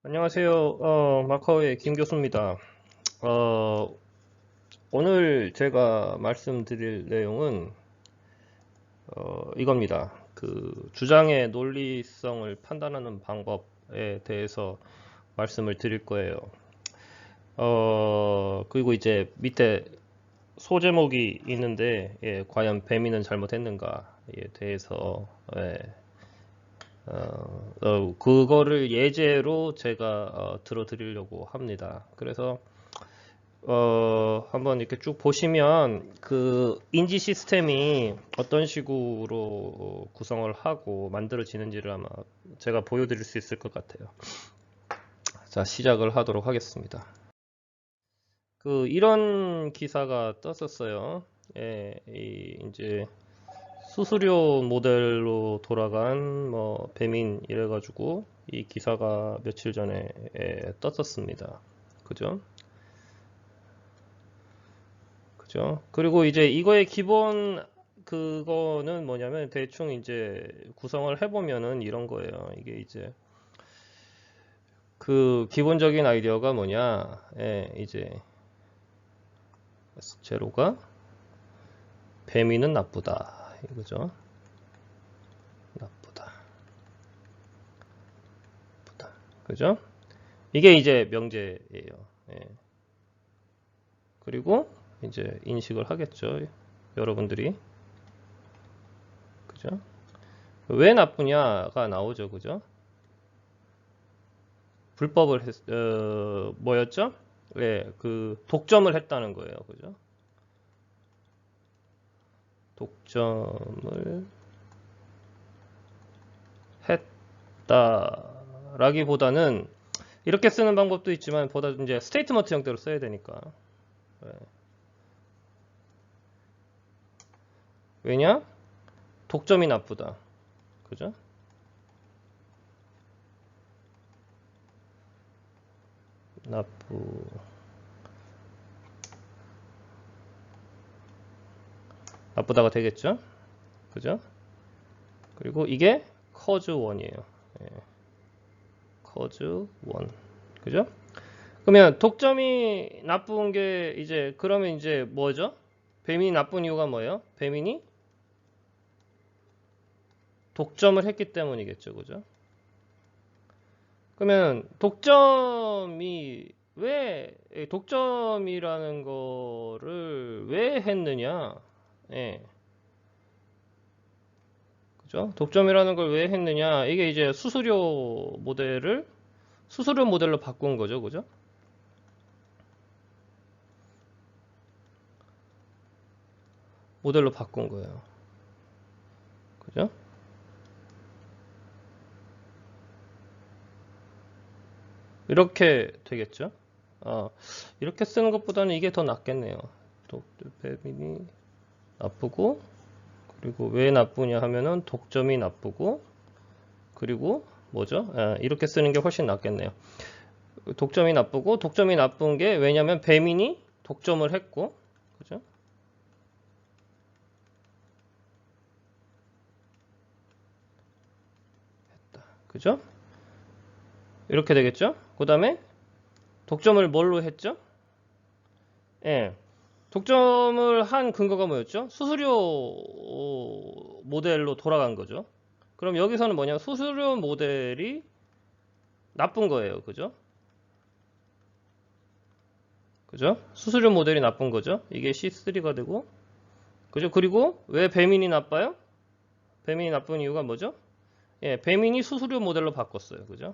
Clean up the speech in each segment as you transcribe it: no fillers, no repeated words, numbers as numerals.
안녕하세요. 마카오의 김 교수입니다. 어, 오늘 제가 말씀드릴 내용은 이겁니다. 그 주장의 논리성을 판단하는 방법에 대해서 말씀을 드릴 거예요. 그리고 이제 밑에 소제목이 있는데, 과연 뱀이는 잘못했는가에 대해서, 그거를 예제로 제가 들어드리려고 합니다. 그래서 한번 이렇게 쭉 보시면 그 인지 시스템이 어떤 식으로 구성을 하고 만들어지는지를 아마 제가 보여드릴 수 있을 것 같아요. 자, 시작을 하도록 하겠습니다. 이런 기사가 떴었어요. 이제 수수료 모델로 돌아간 뭐 배민 이래가지고 이 기사가 며칠 전에 떴었습니다. 그죠? 그죠? 그리고 이제 이거의 기본 그거는 뭐냐면 대충 이제 구성을 해보면은 이런 거예요. 이게 이제 그 기본적인 아이디어가 뭐냐? 이제 제로가 배민은 나쁘다. 이거죠? 나쁘다. 나쁘다. 그죠? 이게 이제 명제예요. 예. 그리고 이제 인식을 하겠죠. 여러분들이. 그죠? 왜 나쁘냐가 나오죠. 그죠? 불법을 뭐였죠? 예, 그 독점을 했다는 거예요. 그죠? 독점을 했다라기보다는 이렇게 쓰는 방법도 있지만 보다 이제 스테이트먼트 형태로 써야 되니까. 예. 왜냐? 독점이 나쁘다. 그죠? 나쁘다가 되겠죠? 그죠? 그리고 이게 커즈 1이에요. 커즈 1. 그죠? 그러면 독점이 나쁜 게 이제 그러면 이제 뭐죠? 배민이 나쁜 이유가 뭐예요? 배민이 독점을 했기 때문이겠죠. 그죠? 그러면 독점이라는 거를 왜 했느냐? 예. 그죠? 독점이라는 걸 왜 했느냐? 이게 이제 수수료 모델로 바꾼 거죠. 그죠? 모델로 바꾼 거예요. 그죠? 이렇게 되겠죠? 이렇게 쓰는 것보다는 이게 더 낫겠네요. 배민이 나쁘고, 그리고 왜 나쁘냐 하면은 독점이 나쁘고, 그리고 뭐죠? 이렇게 쓰는 게 훨씬 낫겠네요. 독점이 나쁘고, 독점이 나쁜 게 왜냐면 배민이 독점을 했고, 그죠? 그죠? 이렇게 되겠죠? 그 다음에 독점을 뭘로 했죠? 예. 독점을 한 근거가 뭐였죠? 수수료 모델로 돌아간 거죠. 그럼 여기서는 뭐냐? 수수료 모델이 나쁜 거예요. 그죠? 그죠? 수수료 모델이 나쁜 거죠. 이게 C3가 되고. 그죠? 그리고 왜 배민이 나빠요? 배민이 나쁜 이유가 뭐죠? 예, 배민이 수수료 모델로 바꿨어요. 그죠?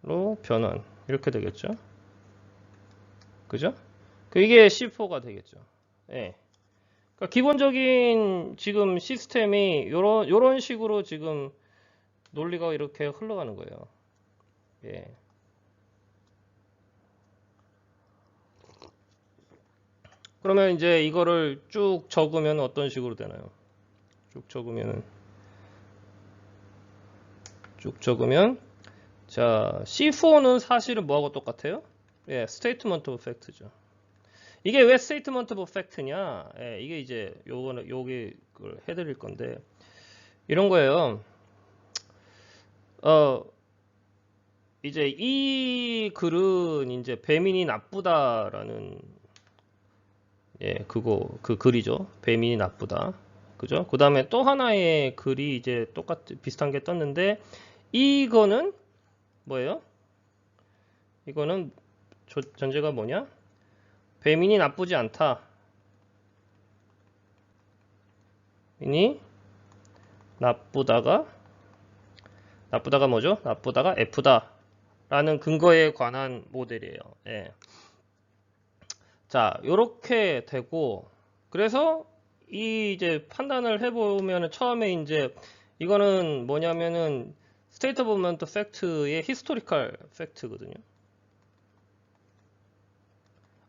로 변환. 이렇게 되겠죠? 그죠? 이게 C4가 되겠죠. 예. 그러니까 기본적인 지금 시스템이 요런 식으로 지금 논리가 이렇게 흘러가는 거예요. 예. 그러면 이제 이거를 쭉 적으면 어떤 식으로 되나요? 쭉 적으면은 쭉 적으면 자 C4는 사실은 뭐하고 똑같아요? 예, 스테이트먼트 오브 팩트죠. 이게 왜 statement of fact냐? 예, 이게 이제 요거는 요게 그걸 해드릴 건데 이런 거예요. 이제 이 글은 이제 배민이 나쁘다라는 예, 그 글이죠. 배민이 나쁘다. 그죠? 그 다음에 또 하나의 글이 이제 비슷한 게 떴는데 이거는 뭐예요? 이거는 전제가 뭐냐? 배민이 나쁘지 않다. 배민이 나쁘다가 뭐죠? 나쁘다가 F다. 라는 근거에 관한 모델이에요. 예. 자, 요렇게 되고, 그래서 이 이제 판단을 해보면 처음에 이제 이거는 뭐냐면은 스테이트 오브 모먼트 팩트의 히스토리컬 팩트거든요.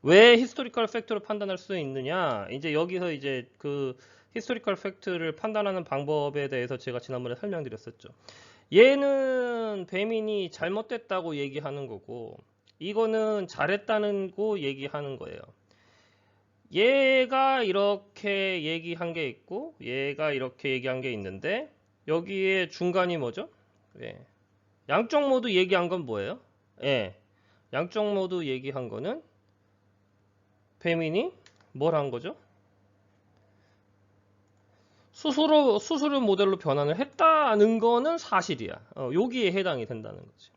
왜 히스토리컬 팩트로 판단할 수 있느냐? 이제 여기서 이제 그 히스토리컬 팩트를 판단하는 방법에 대해서 제가 지난번에 설명드렸었죠. 얘는 배민이 잘못됐다고 얘기하는 거고 이거는 잘했다는 거 얘기하는 거예요. 얘가 이렇게 얘기한 게 있고 얘가 이렇게 얘기한 게 있는데 여기에 중간이 뭐죠? 예. 양쪽 모두 얘기한 건 뭐예요? 예. 양쪽 모두 얘기한 거는 배민이 뭘 한 거죠? 수수료 모델로 변환을 했다는 거는 사실이야. 여기에 해당이 된다는 거지.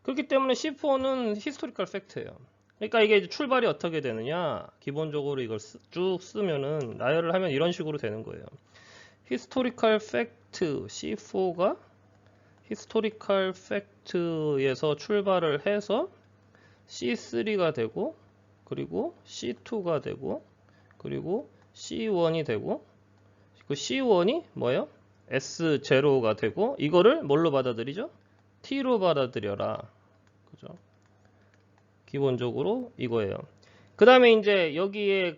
그렇기 때문에 C4는 히스토리컬 팩트예요. 그러니까 이게 출발이 어떻게 되느냐? 기본적으로 이걸 쭉 쓰면은 나열을 하면 이런 식으로 되는 거예요. 히스토리컬 팩트 C4가 히스토리컬 팩트에서 출발을 해서 C3가 되고 그리고 C2가 되고 그리고 C1이 되고 그 C1이 뭐예요? S0가 되고 이거를 뭘로 받아들이죠? T로 받아들여라. 그죠? 기본적으로 이거예요. 그 다음에 이제 여기에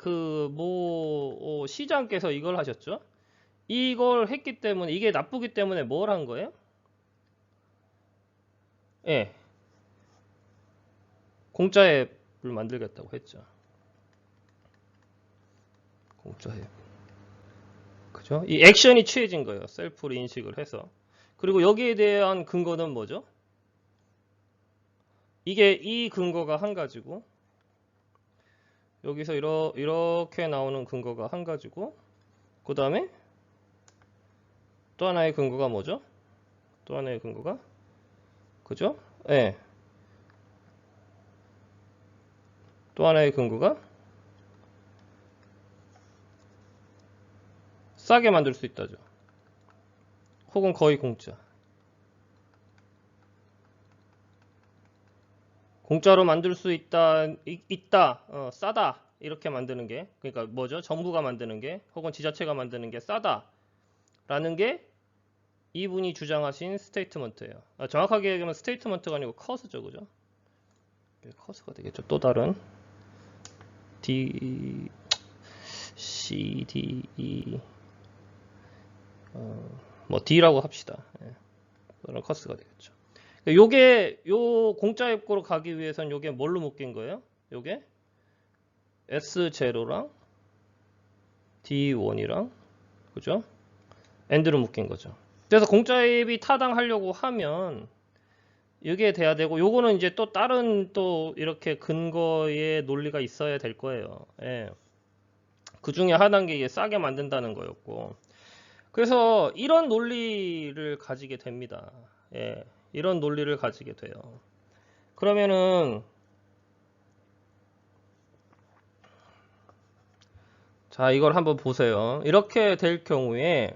시장께서 이걸 하셨죠? 이걸 했기 때문에 이게 나쁘기 때문에 뭘 한 거예요? 예. 공짜 앱을 만들겠다고 했죠. 공짜 앱. 그죠? 이 액션이 취해진 거예요. 셀프로 인식을 해서. 그리고 여기에 대한 근거는 뭐죠? 이게 이 근거가 한 가지고 여기서 이렇게 나오는 근거가 한 가지고 그 다음에 또 하나의 근거가 뭐죠? 또 하나의 근거가 그죠? 예. 또 하나의 근거가 싸게 만들 수 있다죠. 혹은 거의 공짜. 공짜로 만들 수 있다, 싸다. 이렇게 만드는 게, 그러니까 뭐죠? 정부가 만드는 게, 혹은 지자체가 만드는 게 싸다. 라는 게 이분이 주장하신 스테이트먼트예요. 정확하게 얘기하면 스테이트먼트가 아니고 커스죠, 그죠? 커스가 되겠죠. 또 다른 D, C, D, E, D라고 합시다. 예. 그런 커스가 되겠죠. 요 공짜 앱으로 가기 위해선 요게 뭘로 묶인 거예요? 요게 S0랑 D1이랑 그죠? AND로 묶인 거죠. 그래서 공짜 앱이 타당하려고 하면 이게 돼야 되고 요거는 이제 또 다른 또 이렇게 근거의 논리가 있어야 될 거예요. 예. 그 중에 하나인 게 싸게 만든다는 거였고 그래서 이런 논리를 가지게 됩니다. 예. 이런 논리를 가지게 돼요. 그러면은 자 이걸 한번 보세요. 이렇게 될 경우에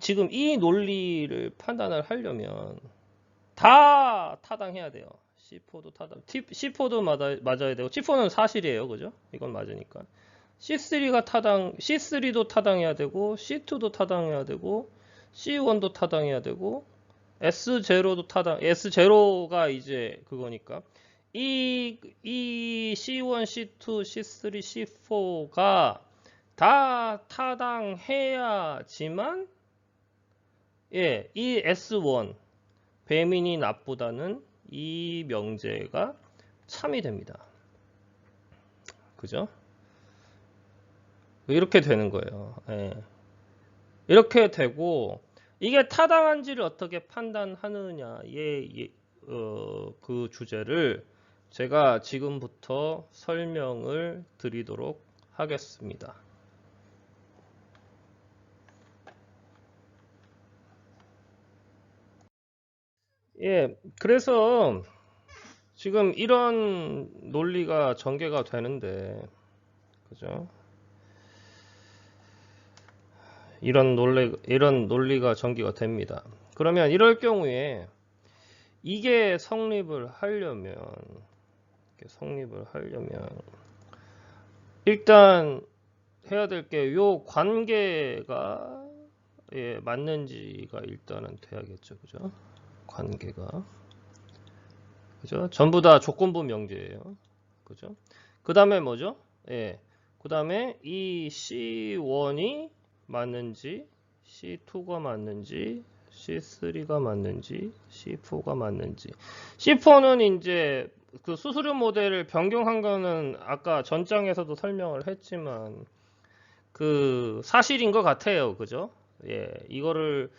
지금 이 논리를 판단을 하려면 다 타당해야 돼요. C4도 C4도 맞아야 되고 C4는 사실이에요. 그죠? 이건 맞으니까. C3도 타당해야 되고 C2도 타당해야 되고 C1도 타당해야 되고 S0가 이제 그거니까 이 C1, C2, C3, C4가 다 타당해야지만 예, 이 S1 배민이 나쁘다는 이 명제가 참이 됩니다. 그죠? 이렇게 되는 거예요. 예. 이렇게 되고 이게 타당한지를 어떻게 판단하느냐 그 주제를 제가 지금부터 설명을 드리도록 하겠습니다. 예, 그래서 지금 이런 논리가 전개가 되는데, 그죠? 이런 논리가 전개가 됩니다. 그러면 이럴 경우에 이게 성립을 하려면 일단 해야 될 게 요 관계가 맞는지가 일단은 돼야겠죠. 그죠? 관계가. 그죠? 전부 다 조건부 명제예요. 그죠? 그 다음에 뭐죠? 예. 그 다음에 이 C1이 맞는지, C2가 맞는지, C3가 맞는지, C4가 맞는지. C4는 이제 그 수수료 모델을 변경한 거는 아까 전장에서도 설명을 했지만 그 사실인 것 같아요. 그죠? 예. 이거를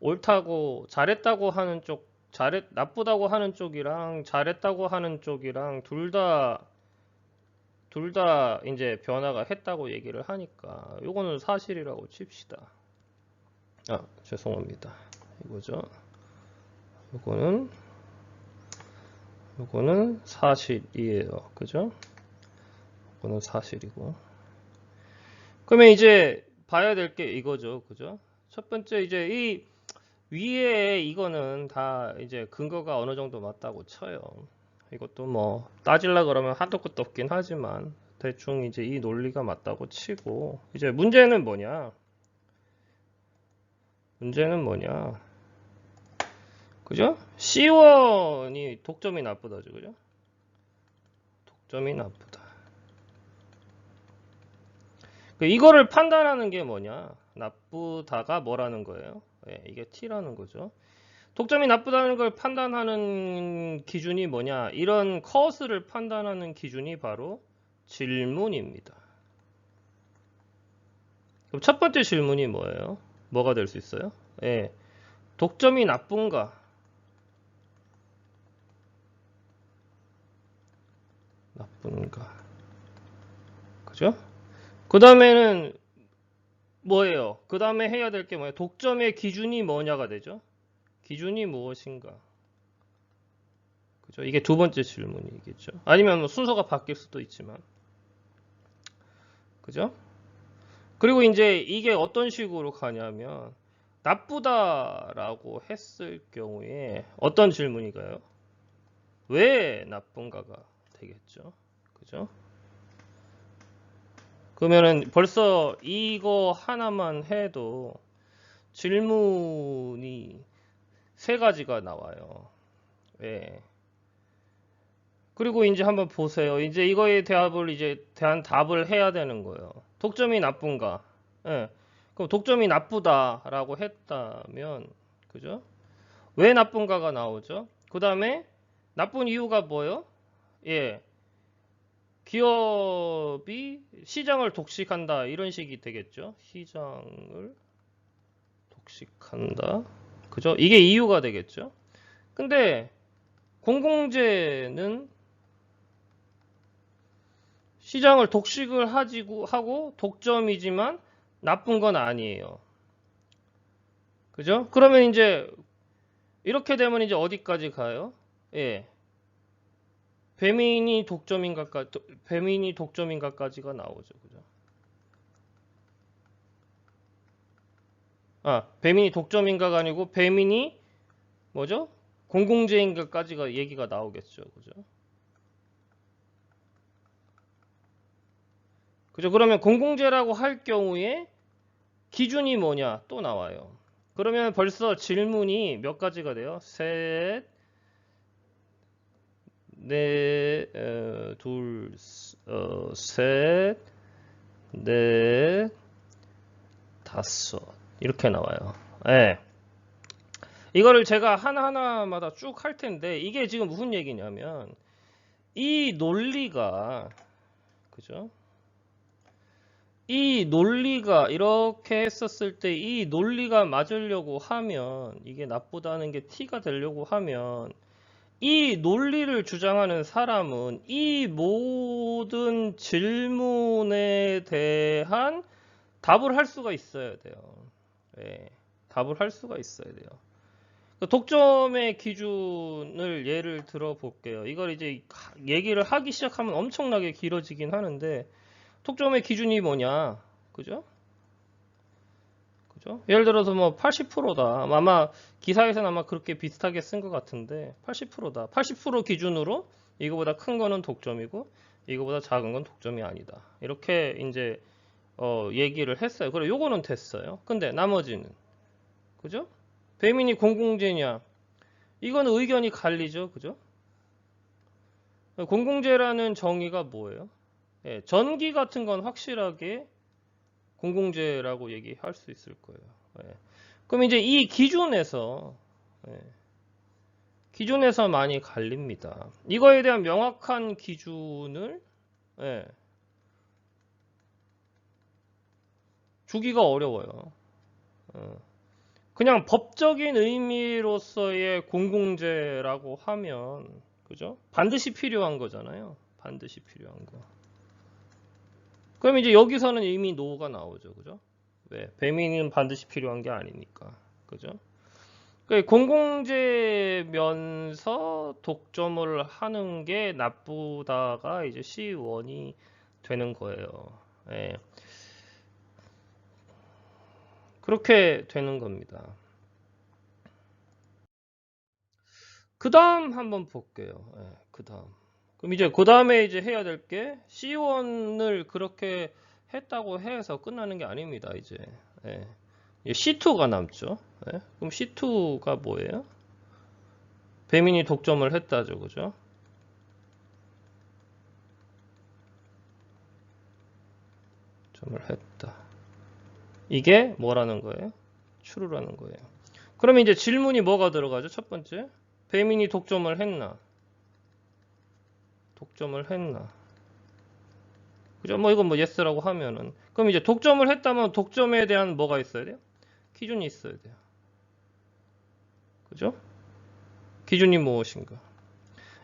옳다고 잘했다고 하는 쪽, 나쁘다고 하는 쪽이랑 잘했다고 하는 쪽이랑 둘 다 이제 변화가 했다고 얘기를 하니까 요거는 사실이라고 칩시다. 아, 죄송합니다. 이거죠. 요거는 사실이에요. 그죠? 요거는 사실이고. 그러면 이제 봐야 될 게 이거죠. 그죠? 첫 번째 이제 이 위에 이거는 다 이제 근거가 어느 정도 맞다고 쳐요. 이것도 뭐 따질라 그러면 한도 끝도 없긴 하지만 대충 이제 이 논리가 맞다고 치고 이제 문제는 뭐냐? 그죠? C1이 독점이 나쁘다죠. 그죠? 독점이 나쁘다. 이거를 판단하는 게 뭐냐? 나쁘다가 뭐라는 거예요? 예, 이게 T라는 거죠. 독점이 나쁘다는 걸 판단하는 기준이 뭐냐? 이런 컷을 판단하는 기준이 바로 질문입니다. 그럼 첫 번째 질문이 뭐예요? 뭐가 될 수 있어요? 예, 독점이 나쁜가? 그죠? 그 다음에는 뭐예요? 그 다음에 해야 될 게 뭐예요? 독점의 기준이 뭐냐가 되죠? 기준이 무엇인가? 그죠? 이게 두 번째 질문이겠죠. 아니면 뭐 순서가 바뀔 수도 있지만. 그죠? 그리고 이제 이게 어떤 식으로 가냐면 나쁘다라고 했을 경우에 어떤 질문인가요? 왜 나쁜가가 되겠죠. 그죠? 그러면은 벌써 이거 하나만 해도 질문이 세 가지가 나와요. 예. 그리고 이제 한번 보세요. 이제 이거에 대한 답을 해야 되는 거예요. 독점이 나쁜가? 예. 그럼 독점이 나쁘다라고 했다면, 그죠? 왜 나쁜가가 나오죠? 그 다음에 나쁜 이유가 뭐예요? 예. 기업이 시장을 독식한다. 이런 식이 되겠죠? 시장을 독식한다. 그죠? 이게 이유가 되겠죠? 근데 공공재는 시장을 독식을 하고 독점이지만 나쁜 건 아니에요. 그죠? 그러면 이제 이렇게 되면 이제 어디까지 가요? 예. 배민이 독점인가까지가 나오죠. 그죠? 아, 배민이 독점인가가 아니고 배민이 뭐죠? 공공재인가까지가 얘기가 나오겠죠. 그죠? 그죠? 그러면 공공재라고 할 경우에 기준이 뭐냐? 또 나와요. 그러면 벌써 질문이 몇 가지가 돼요? 셋, 넷, 둘, 셋, 넷, 다섯. 이렇게 나와요. 예. 이거를 제가 하나하나마다 쭉 할 텐데, 이게 지금 무슨 얘기냐면, 이 논리가, 그죠? 이 논리가 이렇게 했었을 때 이 논리가 맞으려고 하면, 이게 나쁘다는 게 T가 되려고 하면, 이 논리를 주장하는 사람은 이 모든 질문에 대한 답을 할 수가 있어야 돼요. 예, 답을 할 수가 있어야 돼요. 독점의 기준을 예를 들어 볼게요. 이걸 이제 얘기를 하기 시작하면 엄청나게 길어지긴 하는데, 독점의 기준이 뭐냐? 그죠? 그죠? 예를 들어서 뭐 80%다. 아마 기사에서는 아마 그렇게 비슷하게 쓴 것 같은데 80%다. 80% 기준으로 이거보다 큰 거는 독점이고 이거보다 작은 건 독점이 아니다. 이렇게 이제 얘기를 했어요. 그래 요거는 됐어요. 근데 나머지는 그죠? 배민이 공공재냐? 이건 의견이 갈리죠. 그죠? 공공재라는 정의가 뭐예요? 예, 전기 같은 건 확실하게 공공재라고 얘기할 수 있을 거예요. 예. 그럼 이제 이 기준에서 예, 기준에서 많이 갈립니다. 이거에 대한 명확한 기준을 예, 주기가 어려워요. 그냥 법적인 의미로서의 공공재라고 하면 그죠? 반드시 필요한 거잖아요. 반드시 필요한 거. 그럼 이제 여기서는 이미 노가 나오죠. 그죠? 왜? 배민은 반드시 필요한 게 아니니까. 그죠? 공공재면서 독점을 하는 게 나쁘다가 이제 C1이 되는 거예요. 예. 그렇게 되는 겁니다. 그 다음 한번 볼게요. 예, 그 다음. 그럼 이제 그 다음에 이제 해야 될 게 C1을 그렇게 했다고 해서 끝나는 게 아닙니다. 이제. 예. C2가 남죠. 예? 그럼 C2가 뭐예요? 배민이 독점을 했다죠. 그죠? 독점을 했다. 이게 뭐라는 거예요? true라는 거예요. 그러면 이제 질문이 뭐가 들어가죠? 첫 번째. 배민이 독점을 했나? 독점을 했나? 그죠? 뭐 이건 뭐 yes라고 하면은. 그럼 이제 독점을 했다면 독점에 대한 뭐가 있어야 돼요? 기준이 있어야 돼요. 그죠? 기준이 무엇인가?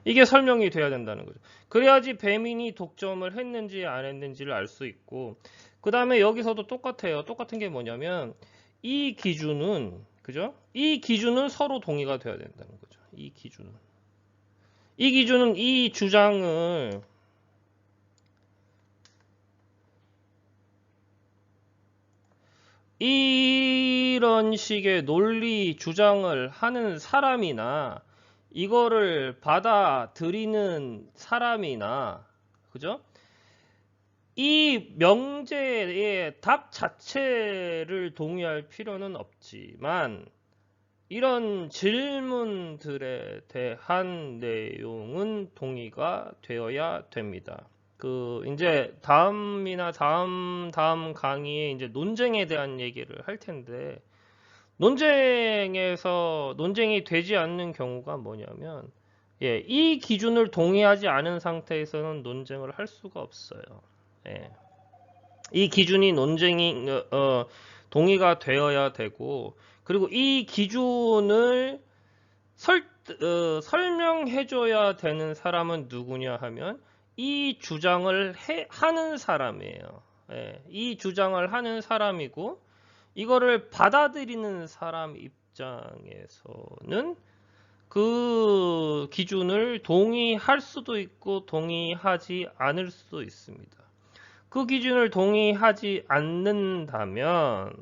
이게 설명이 돼야 된다는 거죠. 그래야지 배민이 독점을 했는지 안 했는지를 알 수 있고, 그 다음에 여기서도 똑같아요. 똑같은 게 뭐냐면, 이 기준은, 그죠? 이 기준은 서로 동의가 돼야 된다는 거죠. 이 기준은. 이 기준은 이 주장을, 이런 식의 논리 주장을 하는 사람이나 이거를 받아들이는 사람이나 그죠? 이 명제의 답 자체를 동의할 필요는 없지만 이런 질문들에 대한 내용은 동의가 되어야 됩니다. 이제 다음이나 다음 강의에 이제 논쟁에 대한 얘기를 할 텐데, 논쟁이 되지 않는 경우가 뭐냐면, 예, 이 기준을 동의하지 않은 상태에서는 논쟁을 할 수가 없어요. 예. 이 기준이 동의가 되어야 되고, 그리고 이 기준을 설명해줘야 되는 사람은 누구냐 하면, 이 주장을 하는 사람이에요. 예, 이 주장을 하는 사람이고 이거를 받아들이는 사람 입장에서는 그 기준을 동의할 수도 있고 동의하지 않을 수도 있습니다. 그 기준을 동의하지 않는다면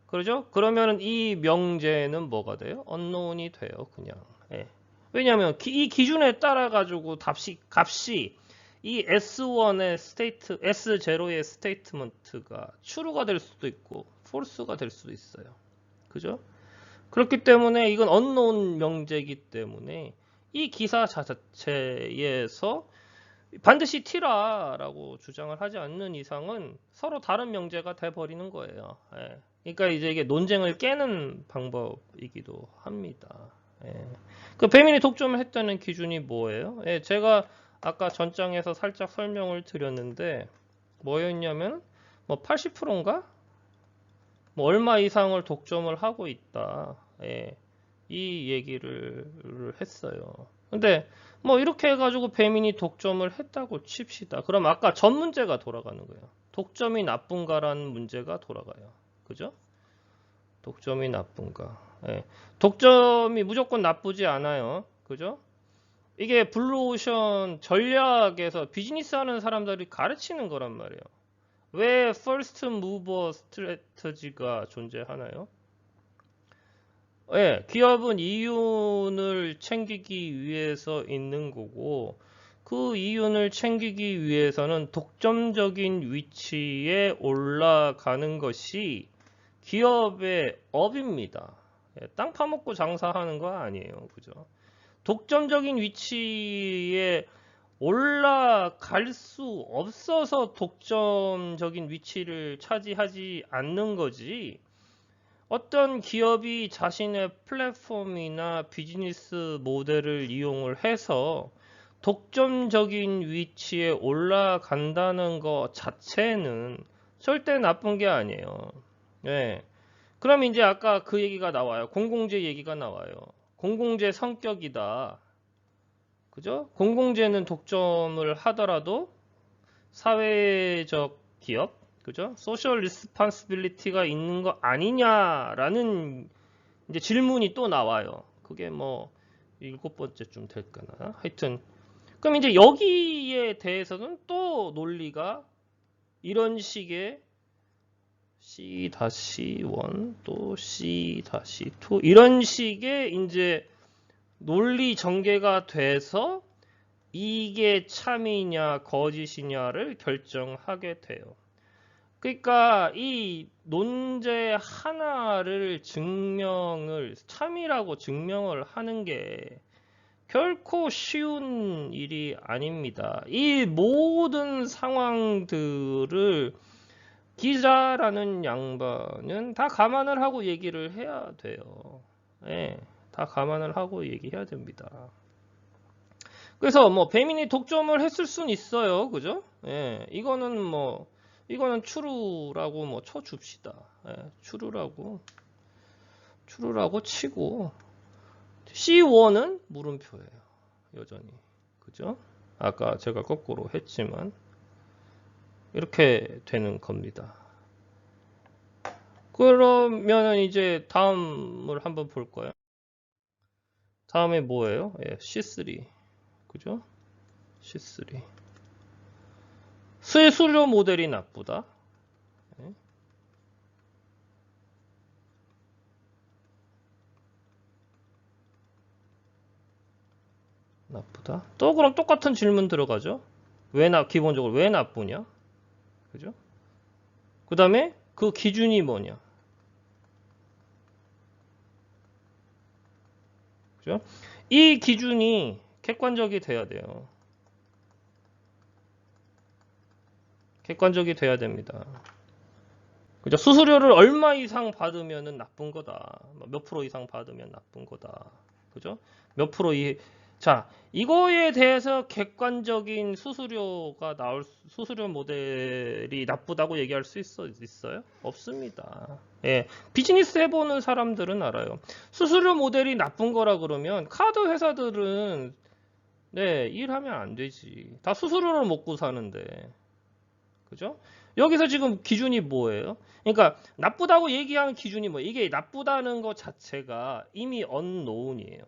그러죠? 그러면 이 명제는 뭐가 돼요? unknown이 돼요. 그냥. 예. 왜냐하면 이 기준에 따라 가지고 값이 이 S1의 S0의 스테이트먼트가 true가 될 수도 있고 false가 될 수도 있어요. 그죠? 그렇기 때문에 이건 unknown 명제이기 때문에 이 기사 자체에서 반드시 T라고 주장을 하지 않는 이상은 서로 다른 명제가 돼버리는 거예요. 예. 그러니까 이제 이게 논쟁을 깨는 방법이기도 합니다. 예. 그 배민이 독점을 했다는 기준이 뭐예요? 예, 제가 아까 전장에서 살짝 설명을 드렸는데 뭐였냐면 뭐 80%인가? 뭐 얼마 이상을 독점을 하고 있다. 예, 이 얘기를 했어요. 근데 뭐 이렇게 해가지고 배민이 독점을 했다고 칩시다. 그럼 아까 전 문제가 돌아가는 거예요. 독점이 나쁜가라는 문제가 돌아가요. 그죠? 독점이 나쁜가? 예. 독점이 무조건 나쁘지 않아요. 그죠? 이게 블루오션 전략에서 비즈니스 하는 사람들이 가르치는 거란 말이에요. 왜 퍼스트 무버 스트래터지가 존재하나요? 예, 기업은 이윤을 챙기기 위해서 있는 거고, 그 이윤을 챙기기 위해서는 독점적인 위치에 올라가는 것이 기업의 업입니다. 예, 땅 파먹고 장사하는 거 아니에요. 그죠? 독점적인 위치에 올라갈 수 없어서 독점적인 위치를 차지하지 않는 거지. 어떤 기업이 자신의 플랫폼이나 비즈니스 모델을 이용을 해서 독점적인 위치에 올라간다는 것 자체는 절대 나쁜 게 아니에요. 네. 그럼 이제 아까 그 얘기가 나와요. 공공재 얘기가 나와요. 공공재 성격이다. 그죠? 공공재는 독점을 하더라도 사회적 기업, 그죠? 소셜 리스폰시빌리티가 있는 거 아니냐라는 이제 질문이 또 나와요. 그게 뭐 7번째쯤 될까나. 하여튼 그럼 이제 여기에 대해서는 또 논리가 이런 식의 C-1 또 C-2 이런 식의 이제 논리 전개가 돼서 이게 참이냐 거짓이냐를 결정하게 돼요. 그러니까 이 논제 하나를 참이라고 증명을 하는 게 결코 쉬운 일이 아닙니다. 이 모든 상황들을 기자라는 양반은 다 감안을 하고 얘기를 해야 돼요. 예, 다 감안을 하고 얘기해야 됩니다. 그래서 뭐 배민이 독점을 했을 순 있어요. 그죠? 예, 이거는 추루라고 뭐 쳐줍시다. 예, 추루라고 치고 C1은 물음표예요. 여전히. 그죠? 아까 제가 거꾸로 했지만 이렇게 되는 겁니다. 그러면 이제 다음을 한번 볼까요? 다음에 뭐예요? 예, C3. 그죠? C3. 수수료 모델이 나쁘다. 네. 나쁘다. 또 그럼 똑같은 질문 들어가죠. 기본적으로 왜 나쁘냐? 그죠? 그 다음에 그 기준이 뭐냐? 그죠? 이 기준이 객관적이 돼야 돼요. 객관적이 돼야 됩니다. 그죠? 수수료를 얼마 이상 받으면 나쁜 거다. 몇 프로 이상 받으면 나쁜 거다. 그죠? 몇 프로 자, 이거에 대해서 객관적인 수수료 모델이 나쁘다고 얘기할 수 있어요? 없습니다. 예. 비즈니스 해보는 사람들은 알아요. 수수료 모델이 나쁜 거라 그러면 카드 회사들은 네, 일하면 안 되지. 다 수수료를 먹고 사는데. 그죠? 여기서 지금 기준이 뭐예요? 그러니까 나쁘다고 얘기하는 기준이 뭐 이게 나쁘다는 것 자체가 이미 unknown이에요.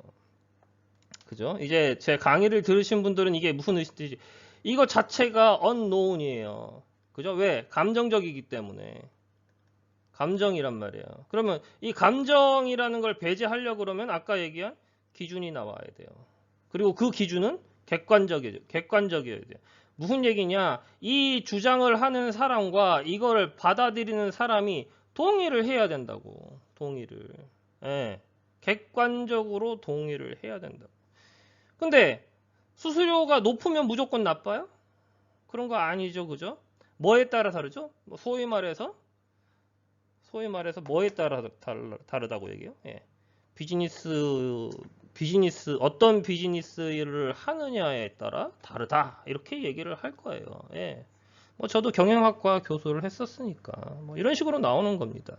그죠? 이제 제 강의를 들으신 분들은 이게 무슨 의식인지 이거 자체가 unknown이에요. 그죠? 왜? 감정적이기 때문에. 감정이란 말이에요. 그러면 이 감정이라는 걸 배제하려고 그러면 아까 얘기한 기준이 나와야 돼요. 그리고 그 기준은 객관적이어야 돼요. 무슨 얘기냐? 이 주장을 하는 사람과 이걸 받아들이는 사람이 동의를 해야 된다고. 동의를. 예. 객관적으로 동의를 해야 된다고. 근데 수수료가 높으면 무조건 나빠요? 그런 거 아니죠. 그죠? 뭐에 따라 다르죠? 소위 말해서 뭐에 따라 다르다고 얘기해요? 예. 비즈니스 비즈니스, 어떤 비즈니스를 하느냐에 따라 다르다. 이렇게 얘기를 할 거예요. 예. 뭐 저도 경영학과 교수를 했었으니까 뭐 이런 식으로 나오는 겁니다.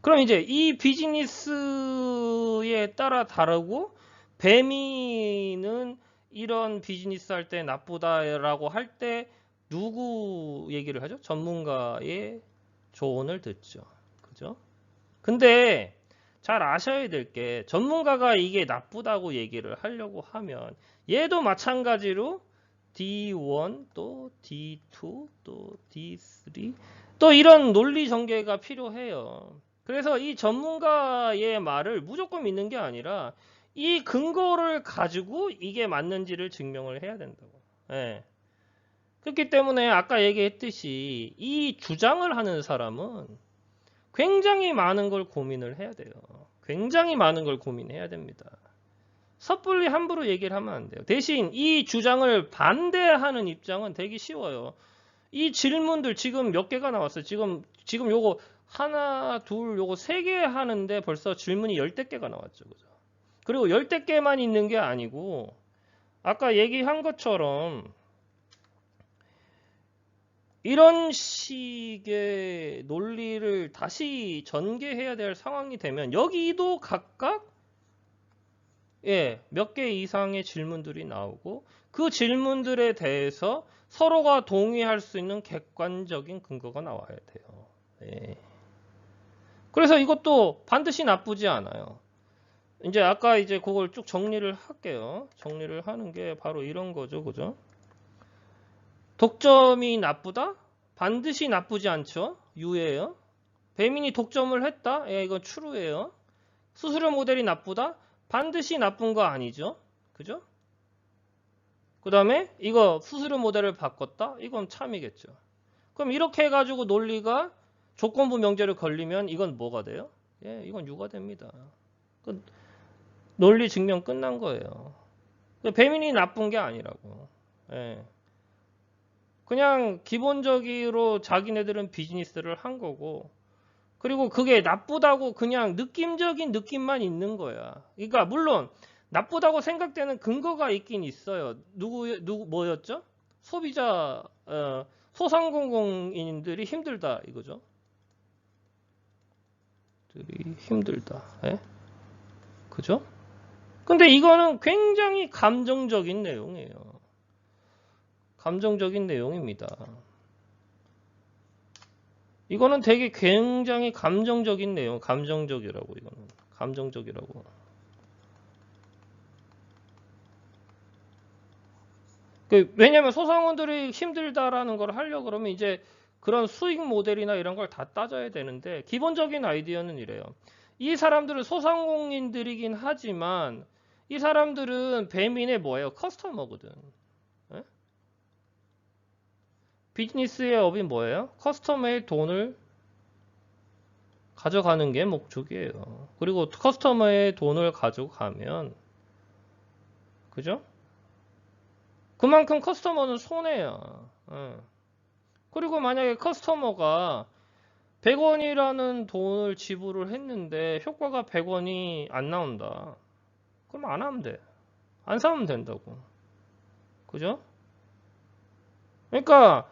그럼 이제 이 비즈니스에 따라 다르고 뱀이는 이런 비즈니스 할 때 나쁘다라고 할 때 누구 얘기를 하죠? 전문가의 조언을 듣죠. 그죠? 근데 잘 아셔야 될 게 전문가가 이게 나쁘다고 얘기를 하려고 하면 얘도 마찬가지로 D1 또 D2 또 D3 또 이런 논리 전개가 필요해요. 그래서 이 전문가의 말을 무조건 믿는 게 아니라 이 근거를 가지고 이게 맞는지를 증명을 해야 된다고. 예. 그렇기 때문에 아까 얘기했듯이 이 주장을 하는 사람은 굉장히 많은 걸 고민을 해야 돼요. 굉장히 많은 걸 고민해야 됩니다. 섣불리 함부로 얘기를 하면 안 돼요. 대신 이 주장을 반대하는 입장은 되게 쉬워요. 이 질문들 지금 몇 개가 나왔어요. 지금 요거 하나, 둘, 요거 세 개 하는데 벌써 질문이 10개가 나왔죠. 그죠? 그리고 10개만 있는 게 아니고 아까 얘기한 것처럼 이런 식의 논리를 다시 전개해야 될 상황이 되면 여기도 각각 몇 개 이상의 질문들이 나오고 그 질문들에 대해서 서로가 동의할 수 있는 객관적인 근거가 나와야 돼요. 예. 그래서 이것도 반드시 나쁘지 않아요. 이제 아까 이제 그걸 쭉 정리를 할게요. 정리를 하는 게 바로 이런 거죠. 그죠? 독점이 나쁘다? 반드시 나쁘지 않죠. 유예요. 배민이 독점을 했다? 예, 이건 true예요. 수수료 모델이 나쁘다? 반드시 나쁜 거 아니죠. 그죠? 그 다음에 이거 수수료 모델을 바꿨다? 이건 참이겠죠. 그럼 이렇게 해가지고 논리가 조건부 명제를 걸리면 이건 뭐가 돼요? 예, 이건 유가 됩니다. 그 논리 증명 끝난 거예요. 배민이 나쁜 게 아니라고. 예. 그냥 기본적으로 자기네들은 비즈니스를 한 거고 그리고 그게 나쁘다고 그냥 느낌적인 느낌만 있는 거야. 그러니까 물론 나쁘다고 생각되는 근거가 있긴 있어요. 누구 뭐였죠? 소비자 소상공인들이 힘들다 이거죠. 들이 힘들다. 예? 그죠? 근데 이거는 굉장히 감정적인 내용이에요. 감정적인 내용입니다. 이거는 되게 굉장히 감정적인 내용, 감정적이라고 이거는 감정적이라고. 왜냐면 소상원들이 힘들다라는 걸 하려고 그러면 이제 그런 수익 모델이나 이런 걸 다 따져야 되는데 기본적인 아이디어는 이래요. 이 사람들은 소상공인들이긴 하지만 이 사람들은 배민의 뭐예요? 커스터머거든. 에? 비즈니스의 업이 뭐예요? 커스터머의 돈을 가져가는 게 목적이에요. 그리고 커스터머의 돈을 가져가면 그죠? 그만큼 커스터머는 손해야. 그리고 만약에 커스터머가 100원이라는 돈을 지불을 했는데 효과가 100원이 안 나온다. 그럼 안 하면 돼. 안 사면 된다고. 그죠? 그러니까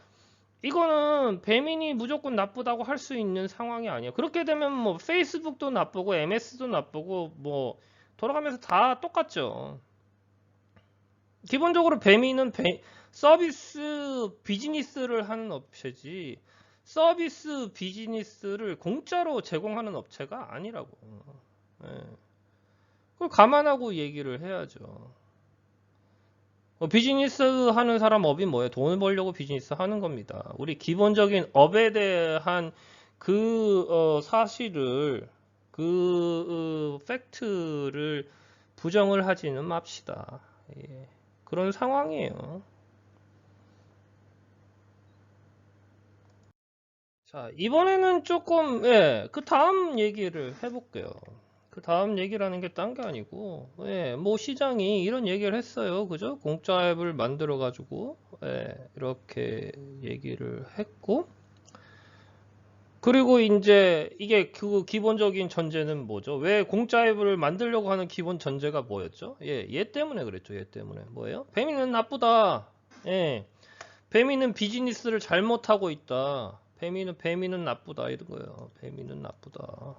이거는 배민이 무조건 나쁘다고 할 수 있는 상황이 아니에요. 그렇게 되면 뭐 페이스북도 나쁘고 MS도 나쁘고 뭐 돌아가면서 다 똑같죠. 기본적으로 배민은 서비스 비즈니스를 하는 업체지 서비스 비즈니스를 공짜로 제공하는 업체가 아니라고. 그걸 감안하고 얘기를 해야죠. 비즈니스 하는 사람 업이 뭐예요? 돈을 벌려고 비즈니스 하는 겁니다. 우리 기본적인 업에 대한 그 사실을 그 팩트를 부정을 하지는 맙시다. 예. 그런 상황이에요. 자, 이번에는 조금 그 다음 얘기를 해볼게요. 그 다음 얘기라는 게 딴 게 아니고 뭐 시장이 이런 얘기를 했어요. 그죠? 공짜 앱을 만들어 가지고 이렇게 얘기를 했고 그리고 이제 이게 그 기본적인 전제는 뭐죠? 왜 공짜 앱을 만들려고 하는 기본 전제가 뭐였죠? 예, 얘 때문에 그랬죠. 얘 때문에. 뭐예요? 뱀이는 나쁘다. 예. 뱀이는 비즈니스를 잘못하고 있다. 뱀이는 나쁘다. 이런 거예요. 뱀이는 나쁘다.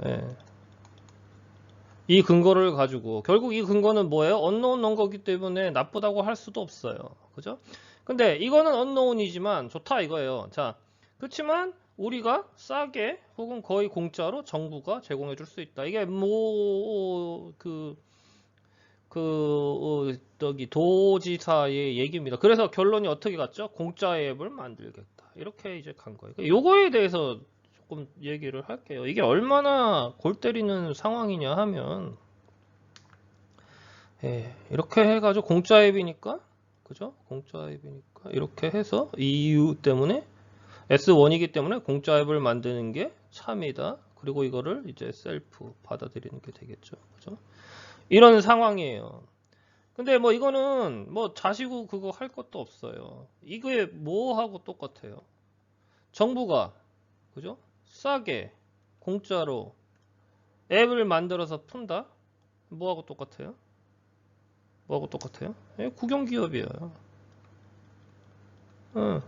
예. 이 근거를 가지고 결국 이 근거는 뭐예요? 언노운 논거기 때문에 나쁘다고 할 수도 없어요. 그죠? 근데 이거는 언노운이지만 좋다 이거예요. 자, 그렇지만 우리가 싸게 혹은 거의 공짜로 정부가 제공해 줄 수 있다. 이게 저기 도지사의 얘기입니다. 그래서 결론이 어떻게 갔죠? 공짜 앱을 만들겠다. 이렇게 이제 간 거예요. 요거에 대해서 조금 얘기를 할게요. 이게 얼마나 골 때리는 상황이냐 하면, 예, 이렇게 해가지고 공짜 앱이니까, 그죠? 공짜 앱이니까 이렇게 해서 이 이유 때문에 S1이기 때문에 공짜 앱을 만드는 게 참이다. 그리고 이거를 이제 셀프 받아들이는 게 되겠죠. 그죠? 이런 상황이에요. 근데 뭐 이거는 뭐 자시고 그거 할 것도 없어요. 이게 뭐하고 똑같아요? 정부가, 그죠? 싸게 공짜로 앱을 만들어서 푼다? 뭐하고 똑같아요? 뭐하고 똑같아요? 예, 국영기업이에요. 응,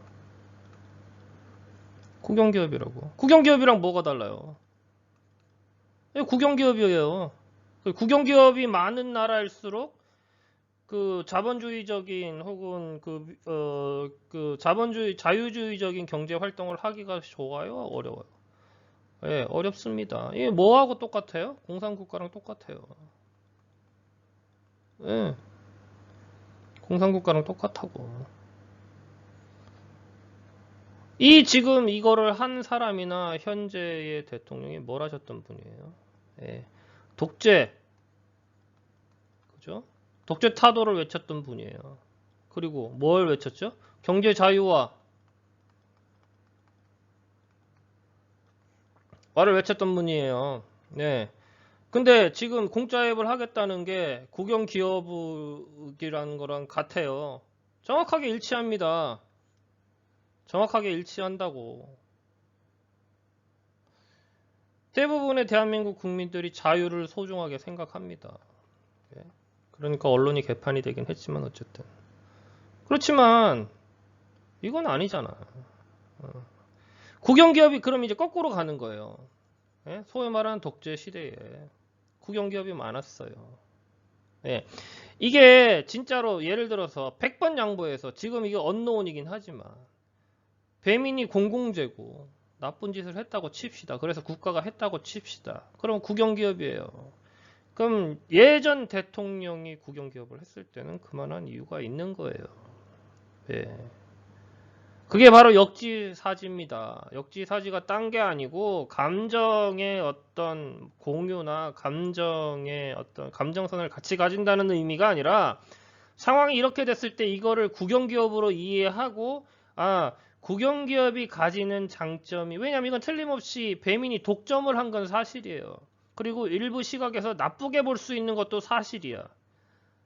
국영기업이라고. 국영기업이랑 뭐가 달라요? 예, 국영기업이에요. 국영기업이 많은 나라일수록 그 자본주의적인 혹은 그 자유주의적인 경제 활동을 하기가 좋아요? 어려워요? 예, 어렵습니다. 이게 뭐하고 똑같아요? 공산국가랑 똑같아요. 예, 공산국가랑 똑같다고. 이 지금 이거를 한 사람이나 현재의 대통령이 뭘 하셨던 분이에요? 예, 독재, 그죠? 독재 타도를 외쳤던 분이에요. 그리고 뭘 외쳤죠? 경제 자유화 말을 외쳤던 분이에요. 네. 근데 지금 공짜 앱을 하겠다는 게 국영기업이라는 거랑 같아요. 정확하게 일치합니다. 정확하게 일치한다고. 대부분의 대한민국 국민들이 자유를 소중하게 생각합니다. 예. 그러니까 언론이 개판이 되긴 했지만 어쨌든. 그렇지만 이건 아니잖아. 국영기업이 그럼 이제 거꾸로 가는 거예요. 예? 소위 말하는 독재 시대에 국영기업이 많았어요. 예. 이게 진짜로 예를 들어서 100번 양보해서 지금 이게 언노운이긴 하지만 배민이 공공재고 나쁜 짓을 했다고 칩시다. 그래서 국가가 했다고 칩시다. 그럼 국영기업이에요. 그럼 예전 대통령이 국영기업을 했을 때는 그만한 이유가 있는 거예요. 예. 그게 바로 역지사지입니다. 역지사지가 딴 게 아니고 감정의 어떤 공유나 감정의 어떤 감정선을 같이 가진다는 의미가 아니라 상황이 이렇게 됐을 때 이거를 국영기업으로 이해하고 국영기업이 가지는 장점이 왜냐면 이건 틀림없이 배민이 독점을 한 건 사실이에요. 그리고 일부 시각에서 나쁘게 볼 수 있는 것도 사실이야.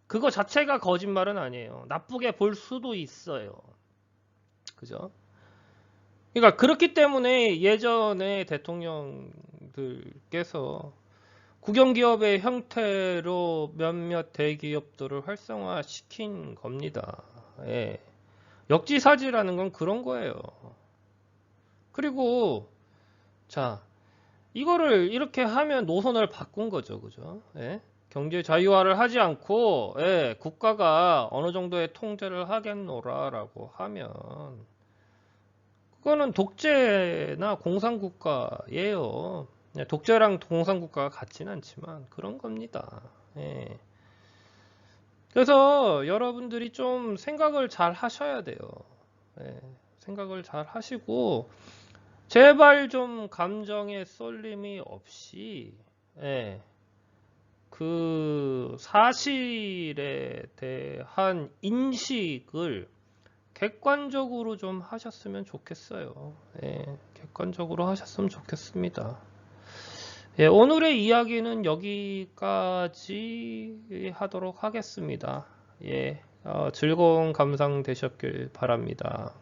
그거 자체가 거짓말은 아니에요. 나쁘게 볼 수도 있어요. 그죠? 그러니까 그렇기 때문에 예전에 대통령들께서 국영기업의 형태로 몇몇 대기업들을 활성화시킨 겁니다. 예. 역지사지라는 건 그런 거예요. 그리고 자 이거를 이렇게 하면 노선을 바꾼 거죠, 그죠? 예. 경제 자유화를 하지 않고 국가가 어느 정도의 통제를 하겠노라라고 하면 그거는 독재나 공산국가예요. 독재랑 공산국가가 같지는 않지만 그런 겁니다. 예. 그래서 여러분들이 좀 생각을 잘 하셔야 돼요. 예. 생각을 잘 하시고 제발 좀 감정의 쏠림이 없이 그 사실에 대한 인식을 객관적으로 좀 하셨으면 좋겠어요. 객관적으로 하셨으면 좋겠습니다. 오늘의 이야기는 여기까지 하도록 하겠습니다. 즐거운 감상 되셨길 바랍니다.